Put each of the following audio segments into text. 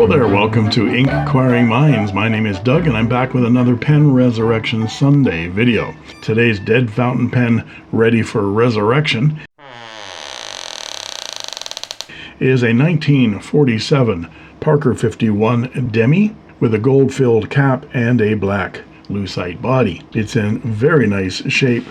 Hello there, welcome to Inkquiring Minds. My name is Doug and I'm back with another Pen Resurrection Sunday video. Today's dead fountain pen ready for resurrection is a 1947 Parker 51 Demi with a gold-filled cap and a black lucite body. It's in very nice shape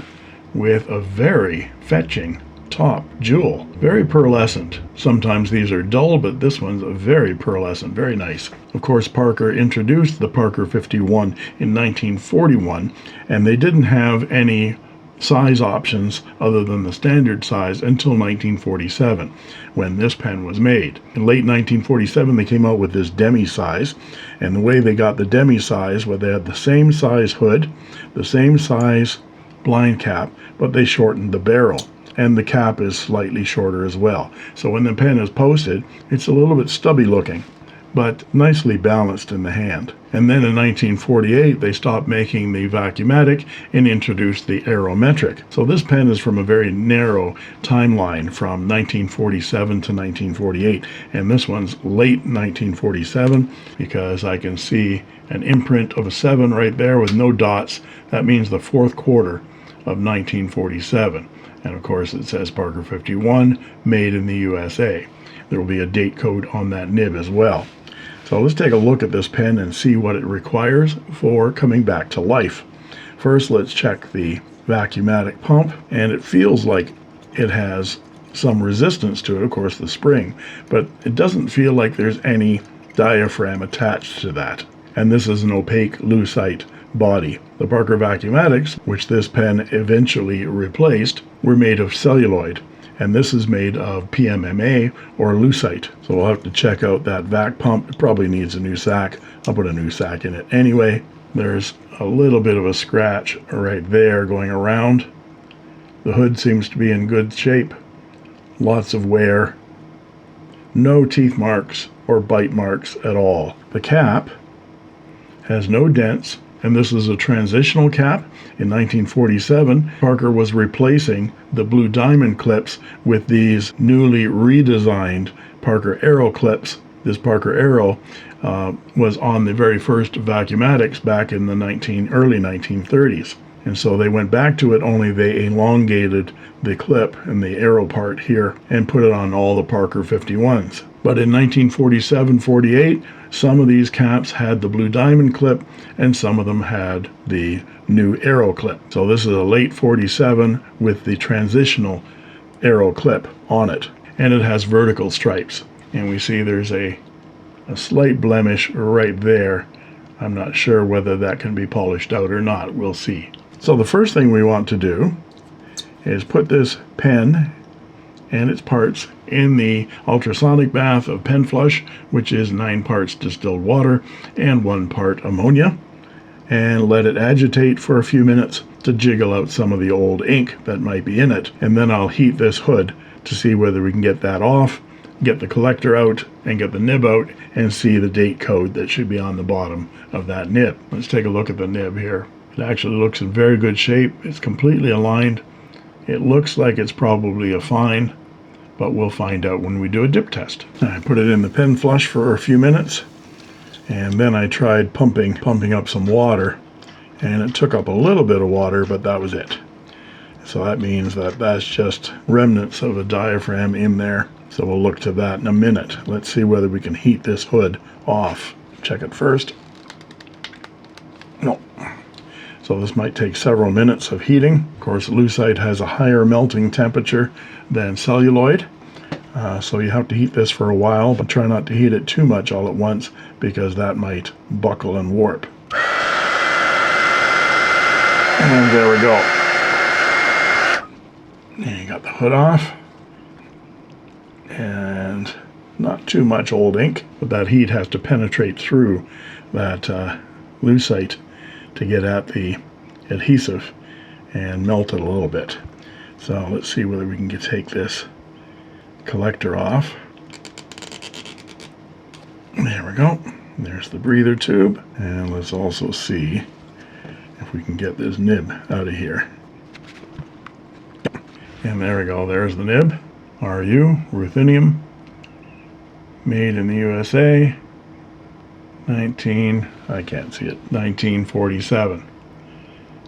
with a very fetching top jewel. Very pearlescent. Sometimes these are dull, but this one's very pearlescent, very nice. Of course, Parker introduced the Parker 51 in 1941, and they didn't have any size options other than the standard size until 1947, when this pen was made. In late 1947, they came out with this Demi size, and the way they got the Demi size was they had the same size hood, the same size blind cap, but they shortened the barrel. And the cap is slightly shorter as well. So when the pen is posted, it's a little bit stubby looking, but nicely balanced in the hand. And then in 1948, they stopped making the Vacumatic and introduced the Aerometric. So this pen is from a very narrow timeline from 1947 to 1948. And this one's late 1947 because I can see an imprint of a 7 right there with no dots. That means the fourth quarter of 1947. And of course it says Parker 51, made in the USA. There will be a date code on that nib as well. So let's take a look at this pen and see what it requires for coming back to life. First, let's check the Vacumatic pump, and it feels like it has some resistance to it, of course the spring, but it doesn't feel like there's any diaphragm attached to that. And this is an opaque lucite body. The Parker Vacumatics, which this pen eventually replaced, were made of celluloid, and this is made of PMMA or lucite. So we'll have to check out that vac pump. It probably needs a new sack. I'll put a new sack in it anyway. There's a little bit of a scratch right there going around. The hood seems to be in good shape. Lots of wear. No teeth marks or bite marks at all. The cap has no dents, and this is a transitional cap. In 1947, Parker was replacing the blue diamond clips with these newly redesigned Parker Aero clips. This Parker Aero was on the very first Vacumatics back in the early 1930s. And so they went back to it, only they elongated the clip and the arrow part here and put it on all the Parker 51s. But in 1947-48, some of these caps had the blue diamond clip and some of them had the new arrow clip. So this is a late 47 with the transitional arrow clip on it. And it has vertical stripes. And we see there's a slight blemish right there. I'm not sure whether that can be polished out or not. We'll see. So the first thing we want to do is put this pen and its parts in the ultrasonic bath of Pen Flush, which is 9 parts distilled water and 1 part ammonia, and let it agitate for a few minutes to jiggle out some of the old ink that might be in it. And then I'll heat this hood to see whether we can get that off, get the collector out, and get the nib out, and see the date code that should be on the bottom of that nib. Let's take a look at the nib here. It actually looks in very good shape. It's completely aligned. It looks like it's probably a fine, but we'll find out when we do a dip test. I put it in the Pen Flush for a few minutes, and then I tried pumping up some water, and it took up a little bit of water, but that was it. So that means that that's just remnants of a diaphragm in there. So we'll look to that in a minute. Let's see whether we can heat this hood off. Check it first. No. So this might take several minutes of heating. Of course, lucite has a higher melting temperature than celluloid. So you have to heat this for a while, but try not to heat it too much all at once because that might buckle and warp. And there we go. And you got the hood off. And not too much old ink, but that heat has to penetrate through that lucite to get at the adhesive and melt it a little bit. So let's see whether we can take this collector off. There we go. There's the breather tube. And let's also see if we can get this nib out of here. And there we go. There's the nib. RU, ruthenium, made in the USA, I can't see it, 1947.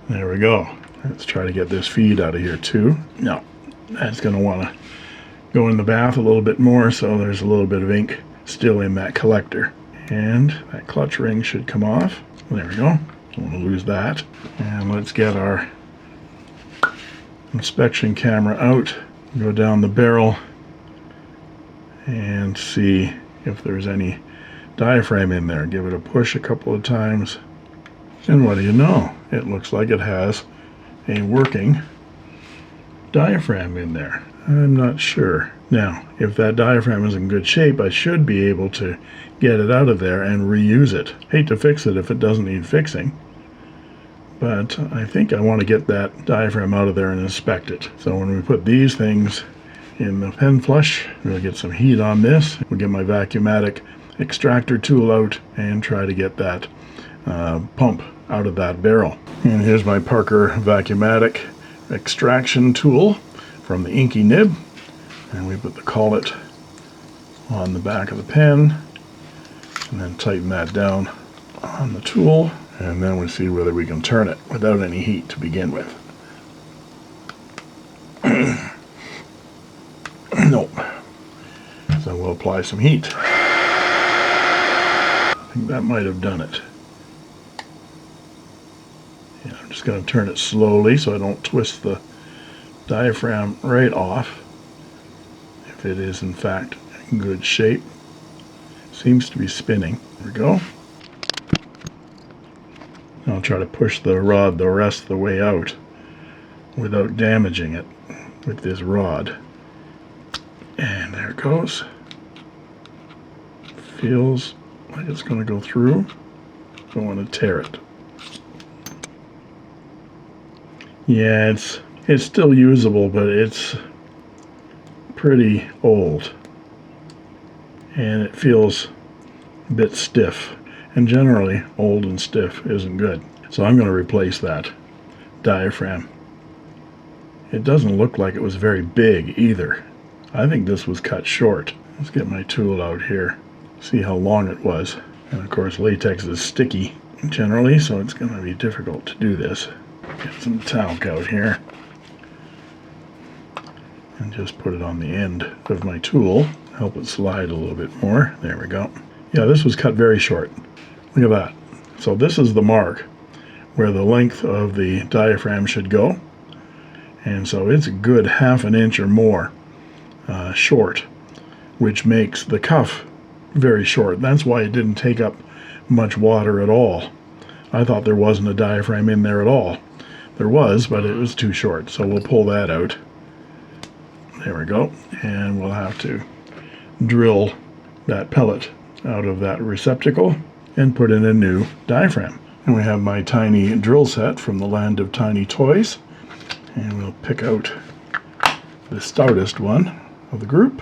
There we go. Let's try to get this feed out of here too. No, that's going to want to go in the bath a little bit more, so there's a little bit of ink still in that collector. And that clutch ring should come off. There we go. Don't want to lose that. And let's get our inspection camera out, go down the barrel, and see if there's any diaphragm in there. Give it a push a couple of times, and what do you know? It looks like it has a working diaphragm in there. I'm not sure. Now, if that diaphragm is in good shape, I should be able to get it out of there and reuse it. Hate to fix it if it doesn't need fixing, but I think I want to get that diaphragm out of there and inspect it. So when we put these things in the pen flush, we'll get some heat on this. We'll get my Vacumatic extractor tool out and try to get that pump out of that barrel. And here's my Parker Vacumatic extraction tool from the inky nib, and we put the collet on the back of the pen and then tighten that down on the tool, and then we see whether we can turn it without any heat to begin with. Nope. So we'll apply some heat. I think that might have done it. Yeah, I'm just going to turn it slowly so I don't twist the diaphragm right off. If it is in fact in good shape. Seems to be spinning. There we go. I'll try to push the rod the rest of the way out without damaging it with this rod. And there it goes. Feels like it's going to go through. Don't want to tear it. Yeah, it's still usable, but it's pretty old. And it feels a bit stiff. And generally, old and stiff isn't good. So I'm going to replace that diaphragm. It doesn't look like it was very big either. I think this was cut short. Let's get my tool out here, see how long it was. And of course, latex is sticky generally, so it's going to be difficult to do this. Get some talc out here and just put it on the end of my tool. Help it slide a little bit more. There we go. Yeah, this was cut very short. Look at that. So this is the mark where the length of the diaphragm should go. And so it's a good ½ an inch or more short, which makes the cuff very short. That's why it didn't take up much water at all. I thought there wasn't a diaphragm in there at all. There was, but it was too short. So we'll pull that out. There we go. And we'll have to drill that pellet out of that receptacle and put in a new diaphragm. And we have my tiny drill set from the land of tiny toys. And we'll pick out the stoutest one of the group.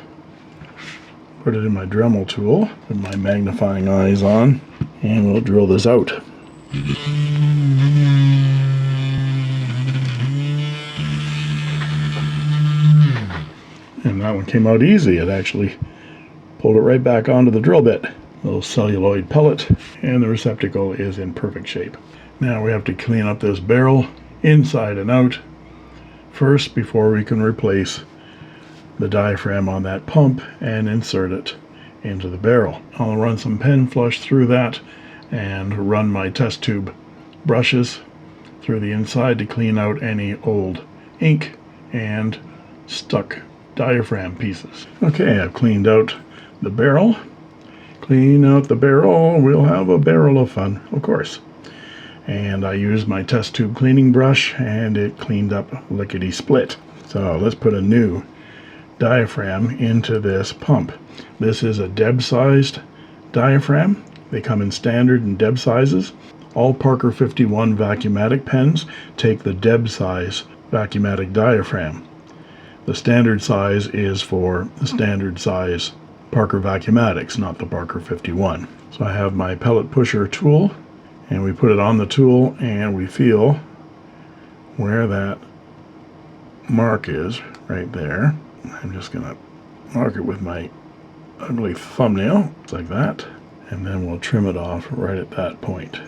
Put it in my Dremel tool with my magnifying eyes on, and we'll drill this out. And that one came out easy. It actually pulled it right back onto the drill bit. Little celluloid pellet, and the receptacle is in perfect shape. Now we have to clean up this barrel inside and out first before we can replace the diaphragm on that pump and insert it into the barrel. I'll run some pen flush through that and run my test tube brushes through the inside to clean out any old ink and stuck diaphragm pieces. Okay, I've cleaned out the barrel. Clean out the barrel, we'll have a barrel of fun, of course. And I used my test tube cleaning brush and it cleaned up lickety split. So let's put a new diaphragm into this pump. This is a Deb sized diaphragm. They come in standard and Deb sizes. All Parker 51 Vacumatic pens take the Deb size Vacumatic diaphragm. The standard size is for the standard size Parker Vacumatics, not the Parker 51. So I have my pellet pusher tool, and we put it on the tool and we feel where that mark is right there. I'm just going to mark it with my ugly thumbnail, like that. and then we'll trim it off right at that point.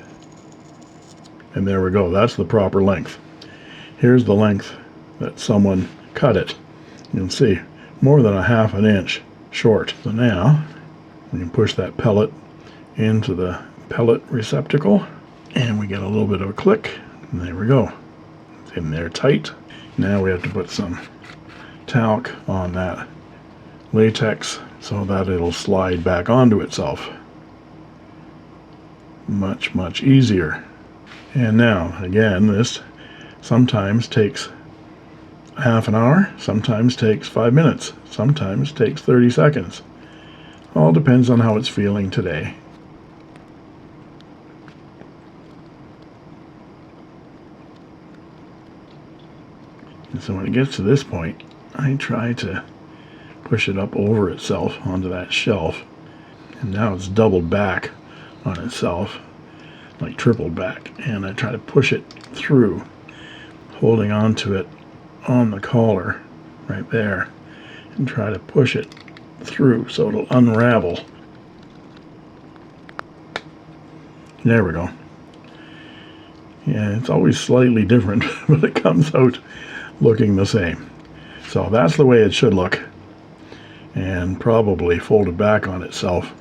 And there we go. That's the proper length. Here's the length that someone cut it. You can see more than a ½ inch short. So now we can push that pellet into the pellet receptacle, and we get a little bit of a click, and there we go. It's in there tight. Now we have to put some talc on that latex so that it'll slide back onto itself. Much, much easier. And now, again, this sometimes takes half an hour, sometimes takes 5 minutes, sometimes takes 30 seconds. All depends on how it's feeling today. And so when it gets to this point, I try to push it up over itself onto that shelf. And now it's doubled back on itself, like tripled back. And I try to push it through, holding onto it on the collar right there, and try to push it through so it'll unravel. There we go. Yeah, it's always slightly different, but it comes out looking the same. So that's the way it should look, and probably folded back on itself.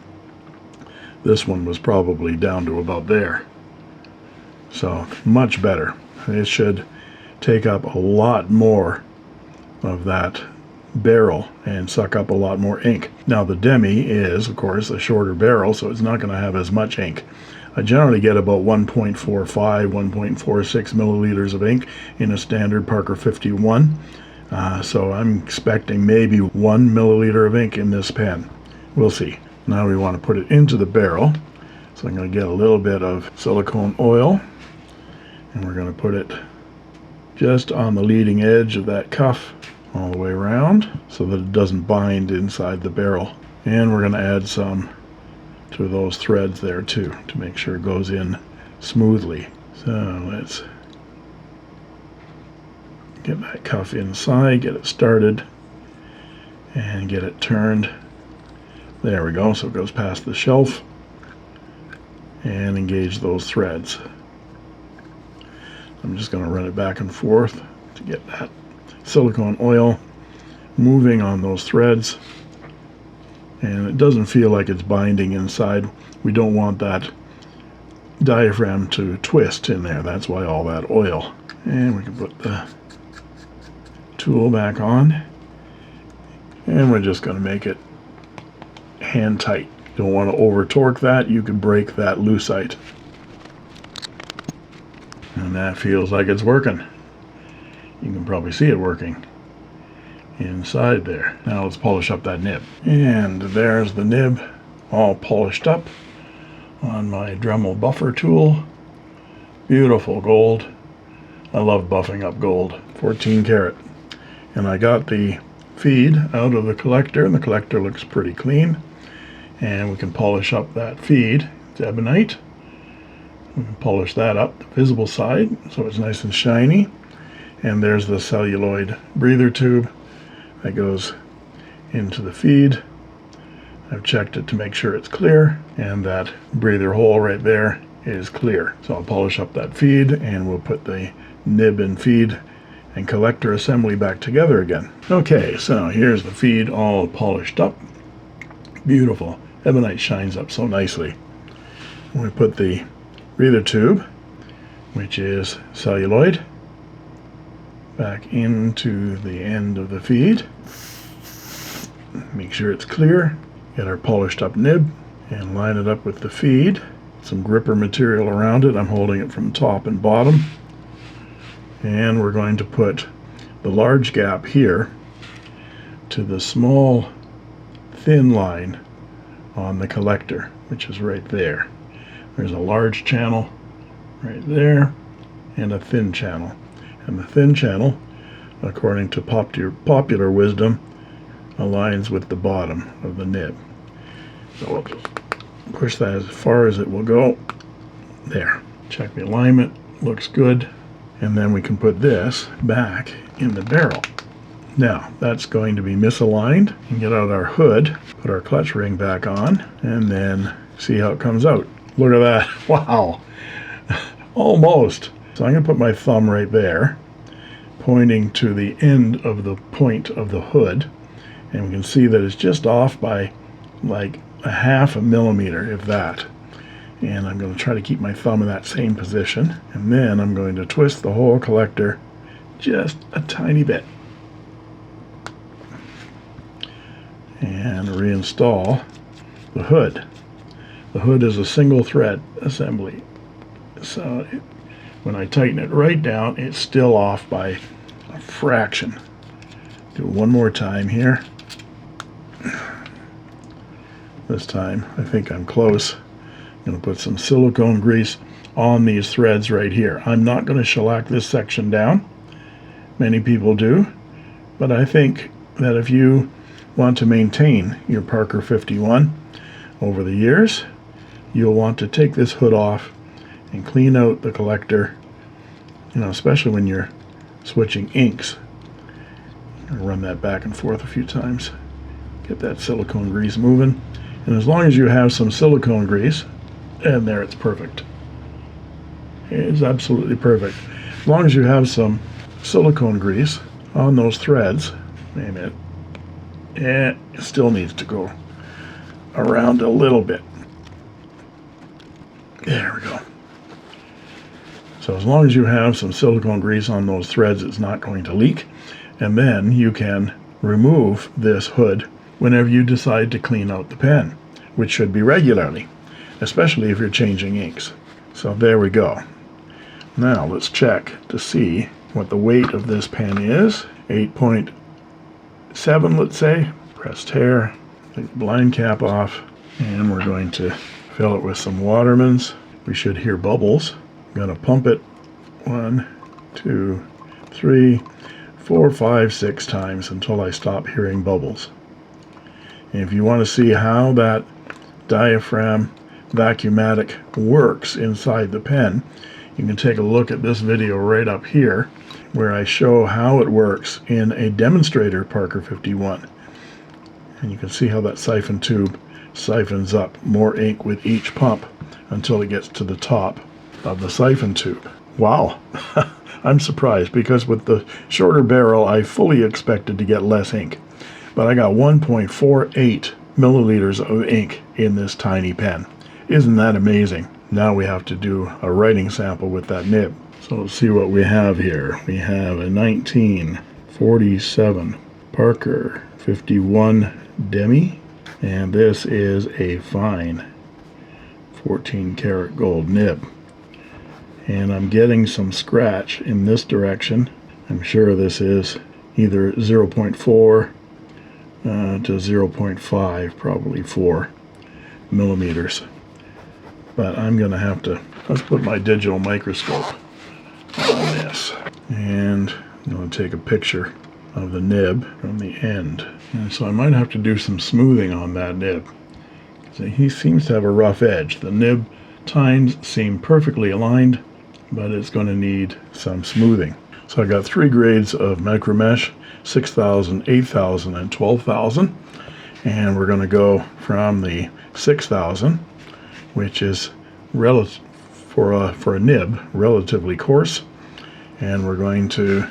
This one was probably down to about there. So much better. It should take up a lot more of that barrel and suck up a lot more ink. Now the Demi is, of course, a shorter barrel, so it's not going to have as much ink. I generally get about 1.45, 1.46 milliliters of ink in a standard Parker 51. So I'm expecting maybe 1 milliliter of ink in this pen. We'll see. Now we want to put it into the barrel. So I'm going to get a little bit of silicone oil, and we're going to put it just on the leading edge of that cuff all the way around so that it doesn't bind inside the barrel. And we're going to add some to those threads there too to make sure it goes in smoothly. So let's get that cuff inside, get it started, and get it turned. There we go, so it goes past the shelf, and engage those threads. I'm just going to run it back and forth to get that silicone oil moving on those threads, and it doesn't feel like it's binding inside. We don't want that diaphragm to twist in there. That's why all that oil. And we can put the tool back on, and we're just going to make it hand tight. You don't want to over torque that. You can break that lucite. And that feels like it's working. You can probably see it working inside there. Now let's polish up that nib. And there's the nib all polished up on my Dremel buffer tool. Beautiful gold. I love buffing up gold. 14 karat. And I got the feed out of the collector, and the collector looks pretty clean. And we can polish up that feed. It's ebonite. We can polish that up, the visible side, so it's nice and shiny. And there's the celluloid breather tube that goes into the feed. I've checked it to make sure it's clear, and that breather hole right there is clear. So I'll polish up that feed, and we'll put the nib and feed and collector assembly back together again. Okay, so here's the feed all polished up. Beautiful. Ebonite shines up so nicely. We put the breather tube, which is celluloid, back into the end of the feed. Make sure it's clear. Get our polished up nib and line it up with the feed. Some gripper material around it. I'm holding it from top and bottom. And we're going to put the large gap here to the small thin line on the collector, which is right there. There's a large channel right there and a thin channel. And the thin channel, according to popular wisdom, aligns with the bottom of the nib. So we'll just push that as far as it will go. There. Check the alignment. Looks good. And then we can put this back in the barrel. Now, that's going to be misaligned. And get out our hood, put our clutch ring back on, and then See how it comes out. Look at that. Wow. Almost. So I'm going to put my thumb right there, pointing to the end of the point of the hood. And we can see that it's just off by like a half a millimeter, if that. And I'm going to try to keep my thumb in that same position. And then I'm going to twist the whole collector just a tiny bit. And reinstall the hood. The hood is a single thread assembly. So when I tighten it right down, it's still off by a fraction. Do it one more time here. This time I think I'm close. I'm going to put some silicone grease on these threads right here. I'm not going to shellac this section down. Many people do, but I think that if you want to maintain your Parker 51 over the years, you'll want to take this hood off and clean out the collector, especially when you're switching inks. Run that back and forth a few times. Get that silicone grease moving. And as long as you have some silicone grease, and there, it's perfect. It is absolutely perfect. As long as you have some silicone grease on those threads, wait a minute, it still needs to go around a little bit. There we go. So as long as you have some silicone grease on those threads, it's not going to leak. And then you can remove this hood whenever you decide to clean out the pen, which should be regularly, especially if you're changing inks. So there we go. Now let's check to see what the weight of this pen is. 8.7, let's say. Pressed hair. Take the blind cap off, and we're going to fill it with some Watermans. We should hear bubbles. I'm going to pump it 1, 2, 3, 4, 5, 6 times until I stop hearing bubbles. And if you want to see how that diaphragm Vacumatic works inside the pen, you can take a look at this video right up here where I show how it works in a demonstrator Parker 51. And you can see how that siphon tube siphons up more ink with each pump until it gets to the top of the siphon tube. Wow. I'm surprised because with the shorter barrel I fully expected to get less ink, but I got 1.48 milliliters of ink in this tiny pen. Isn't that amazing? Now we have to do a writing sample with that nib. So let's see what we have here. We have a 1947 Parker 51 Demi, and this is a fine 14 karat gold nib. And I'm getting some scratch in this direction. I'm sure this is either 0.4 to 0.5, probably 4 millimeters. But I'm going to have to, let's put my digital microscope on this. And I'm going to take a picture of the nib from the end. And so I might have to do some smoothing on that nib. So he seems to have a rough edge. The nib tines seem perfectly aligned, but it's going to need some smoothing. So I got 3 grades of micro mesh, 6,000, 8,000, and 12,000. And we're going to go from the 6,000, which is for a nib relatively coarse, and we're going to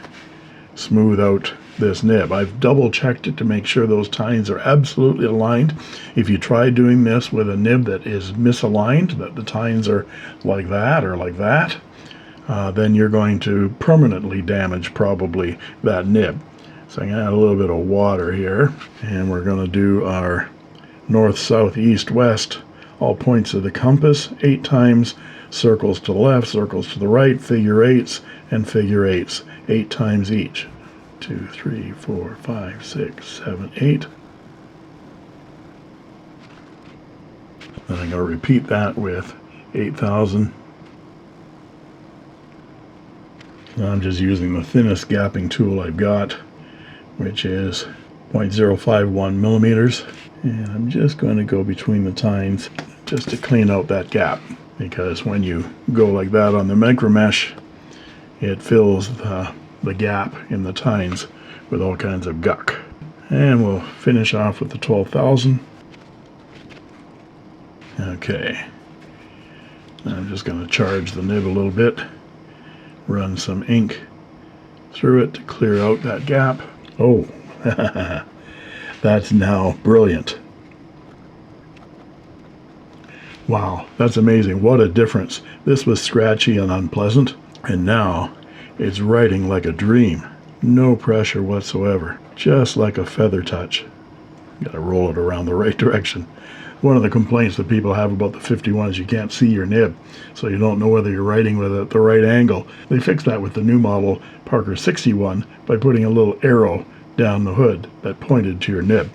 smooth out this nib. I've double checked it to make sure those tines are absolutely aligned. If you try doing this with a nib that is misaligned, that the tines are like that or like that, then you're going to permanently damage probably that nib. So I'm going to add a little bit of water here, and we're going to do our north, south, east, west, all points of the compass 8 times, circles to the left, circles to the right, figure 8s, and figure 8s 8 times each. 2, 3, 4, 5, 6, 7, 8. Then I'm going to repeat that with 8,000. I'm just using the thinnest gapping tool I've got, which is 0.051 millimeters. And I'm just going to go between the tines just to clean out that gap, because when you go like that on the micro mesh, it fills the gap in the tines with all kinds of guck. And we'll finish off with the 12,000. Okay, I'm just going to charge the nib a little bit, run some ink through it to clear out that gap. Oh, that's now brilliant. Wow, that's amazing. What a difference. This was scratchy and unpleasant, and now it's writing like a dream. No pressure whatsoever, just like a feather touch. Gotta roll it around the right direction. One of the complaints that people have about the 51 is you can't see your nib, so you don't know whether you're writing with it at the right angle. They fixed that with the new model Parker 61 by putting a little arrow down the hood that pointed to your nib.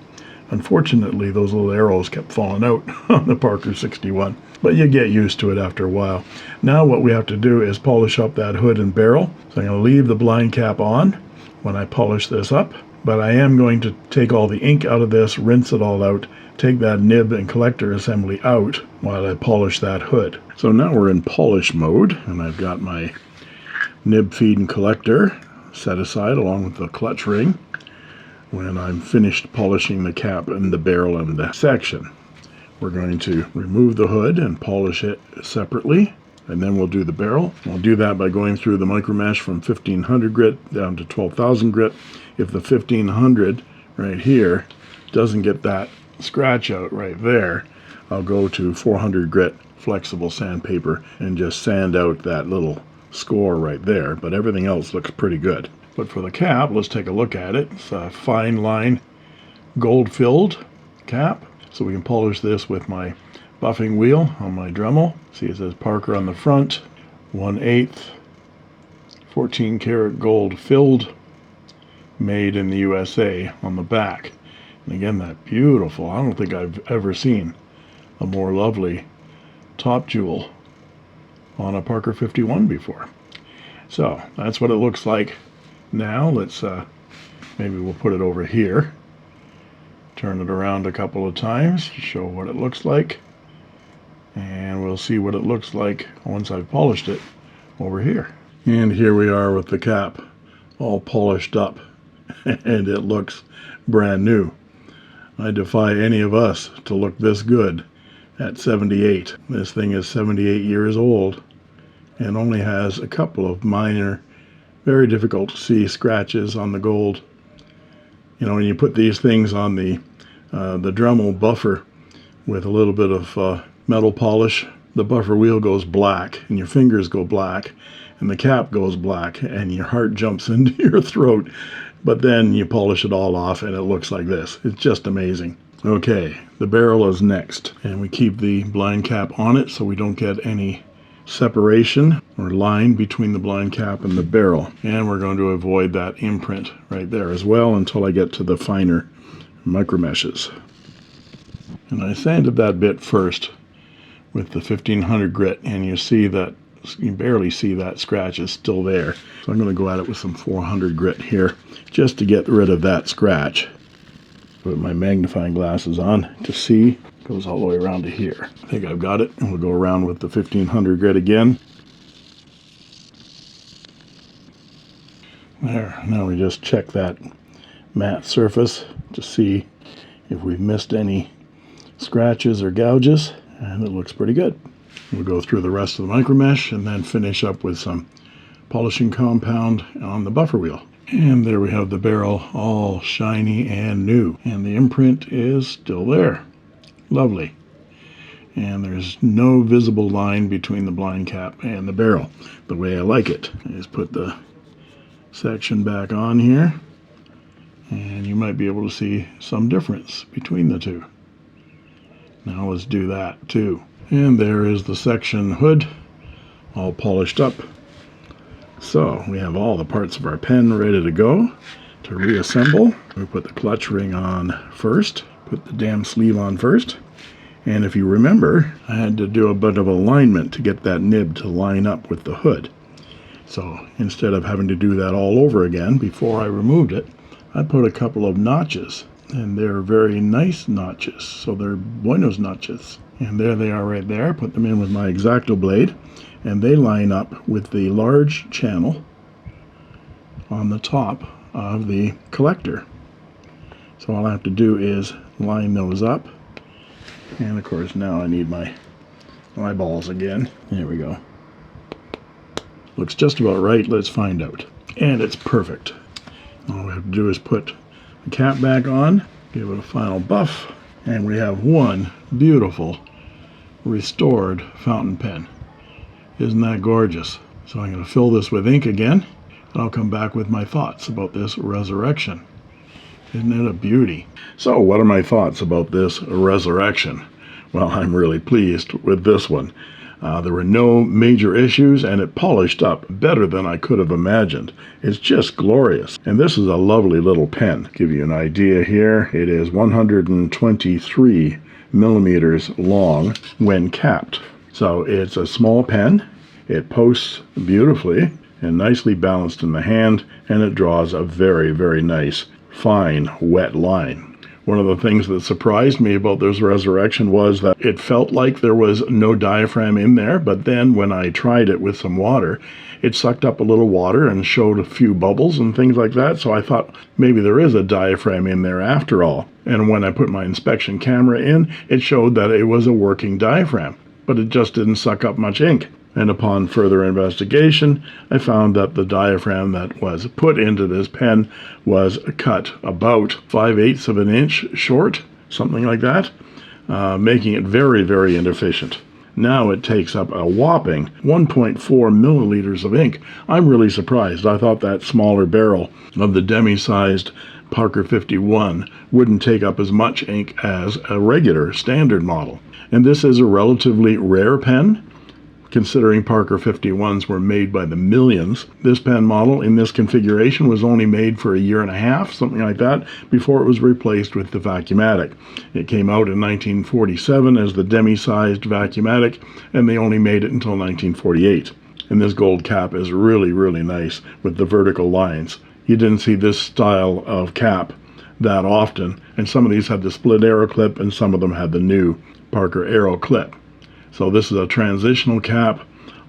Unfortunately, those little arrows kept falling out on the Parker 61, but you get used to it after a while. Now what we have to do is polish up that hood and barrel. So I'm going to leave the blind cap on when I polish this up, but I am going to take all the ink out of this, rinse it all out, take that nib and collector assembly out while I polish that hood. So now we're in polish mode, and I've got my nib feed and collector set aside along with the clutch ring. When I'm finished polishing the cap and the barrel and the section, we're going to remove the hood and polish it separately, and then we'll do the barrel. I'll do that by going through the micromesh from 1500 grit down to 12,000 grit. If the 1500 right here doesn't get that scratch out right there, I'll go to 400 grit flexible sandpaper and just sand out that little score right there, but everything else looks pretty good. But for the cap, let's take a look at it. It's a fine line gold filled cap, so we can polish this with my buffing wheel on my Dremel. See, it says Parker on the front, 1/8 14 karat gold filled, made in the USA on the back. And again, that beautiful, I don't think I've ever seen a more lovely top jewel on a Parker 51 before. So that's what it looks like. Now let's maybe we'll put it over here, turn it around a couple of times to show what it looks like, and we'll see what it looks like once I've polished it over here. And here we are with the cap all polished up and it looks brand new. I defy any of us to look this good at 78. This thing is 78 years old and only has a couple of minor, very difficult to see scratches on the gold. You know, when you put these things on the Dremel buffer with a little bit of metal polish, the buffer wheel goes black and your fingers go black and the cap goes black and your heart jumps into your throat. But then you polish it all off and it looks like this. It's just amazing. Okay, the barrel is next, and we keep the blind cap on it so we don't get any separation or line between the blind cap and the barrel. And we're going to avoid that imprint right there as well until I get to the finer micromeshes. And I sanded that bit first with the 1500 grit, and you see that you barely see that scratch is still there. So I'm going to go at it with some 400 grit here just to get rid of that scratch. Put my magnifying glasses on to see. It goes all the way around to here. I think I've got it, and we'll go around with the 1500 grit again. There, now we just check that matte surface to see if we've missed any scratches or gouges, and it looks pretty good. We'll go through the rest of the micromesh and then finish up with some polishing compound on the buffer wheel. And there we have the barrel all shiny and new, and the imprint is still there. Lovely. And there's no visible line between the blind cap and the barrel, the way I like it. I just put the section back on here, and you might be able to see some difference between the two. Now let's do that too. And there is the section hood all polished up. So we have all the parts of our pen ready to go to reassemble. We put the clutch ring on first, put the damn sleeve on first. And if you remember, I had to do a bit of alignment to get that nib to line up with the hood. So instead of having to do that all over again before I removed it, I put a couple of notches, and they're very nice notches. So they're Buenos notches. And there they are right there. Put them in with my X-Acto blade, and they line up with the large channel on the top of the collector. So all I have to do is line those up And of course now I need my eyeballs again. There we go. Looks just about right. Let's find out. And it's perfect. All we have to do is put the cap back on, give it a final buff, and we have one beautiful restored fountain pen. Isn't that gorgeous? So I'm going to fill this with ink again, and I'll come back with my thoughts about this resurrection. Isn't it a beauty? So what are my thoughts about this resurrection? Well, I'm really pleased with this one. There were no major issues, and it polished up better than I could have imagined. It's just glorious. And this is a lovely little pen. Give you an idea here, it is 123 millimeters long when capped. So it's a small pen. It posts beautifully and nicely balanced in the hand, and it draws a very, very nice, fine, wet line. One of the things that surprised me about this resurrection was that it felt like there was no diaphragm in there, but then when I tried it with some water, it sucked up a little water and showed a few bubbles and things like that, so I thought maybe there is a diaphragm in there after all. And when I put my inspection camera in, it showed that it was a working diaphragm, but it just didn't suck up much ink. And upon further investigation, I found that the diaphragm that was put into this pen was cut about 5/8 of an inch short, something like that, making it very, very inefficient. Now it takes up a whopping 1.4 milliliters of ink. I'm really surprised. I thought that smaller barrel of the Demi-sized Parker 51 wouldn't take up as much ink as a regular standard model. And this is a relatively rare pen. Considering Parker 51s were made by the millions, this pen model in this configuration was only made for a year and a half, something like that, before it was replaced with the Vacumatic. It came out in 1947 as the Demi-sized Vacumatic, and they only made it until 1948. And this gold cap is really, really nice with the vertical lines. You didn't see this style of cap that often, and some of these had the split arrow clip, and some of them had the new Parker arrow clip. So this is a transitional cap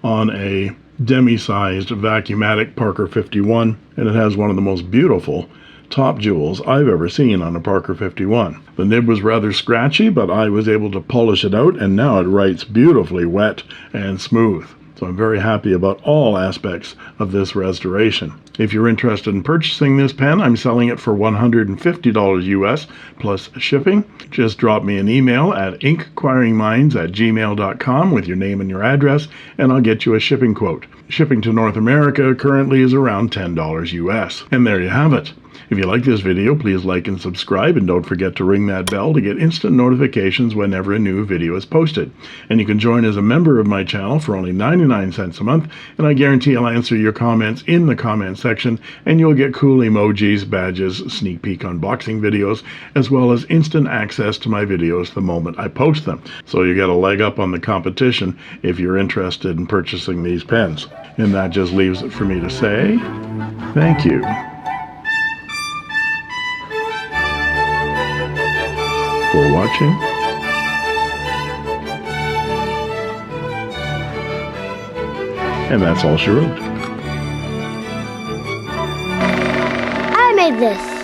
on a Demi-sized Vacumatic Parker 51, and it has one of the most beautiful top jewels I've ever seen on a Parker 51. The nib was rather scratchy, but I was able to polish it out, and now it writes beautifully wet and smooth. So I'm very happy about all aspects of this restoration. If you're interested in purchasing this pen, I'm selling it for $150 US plus shipping. Just drop me an email at inkquiringminds@gmail.com with your name and your address, and I'll get you a shipping quote. Shipping to North America currently is around $10 US. And there you have it. If you like this video, please like and subscribe, and don't forget to ring that bell to get instant notifications whenever a new video is posted. And you can join as a member of my channel for only 99 cents a month, and I guarantee I'll answer your comments in the comment section, and you'll get cool emojis, badges, sneak peek unboxing videos, as well as instant access to my videos the moment I post them. So you get a leg up on the competition if you're interested in purchasing these pens. And that just leaves it for me to say, thank you for watching. And that's all she wrote. I made this.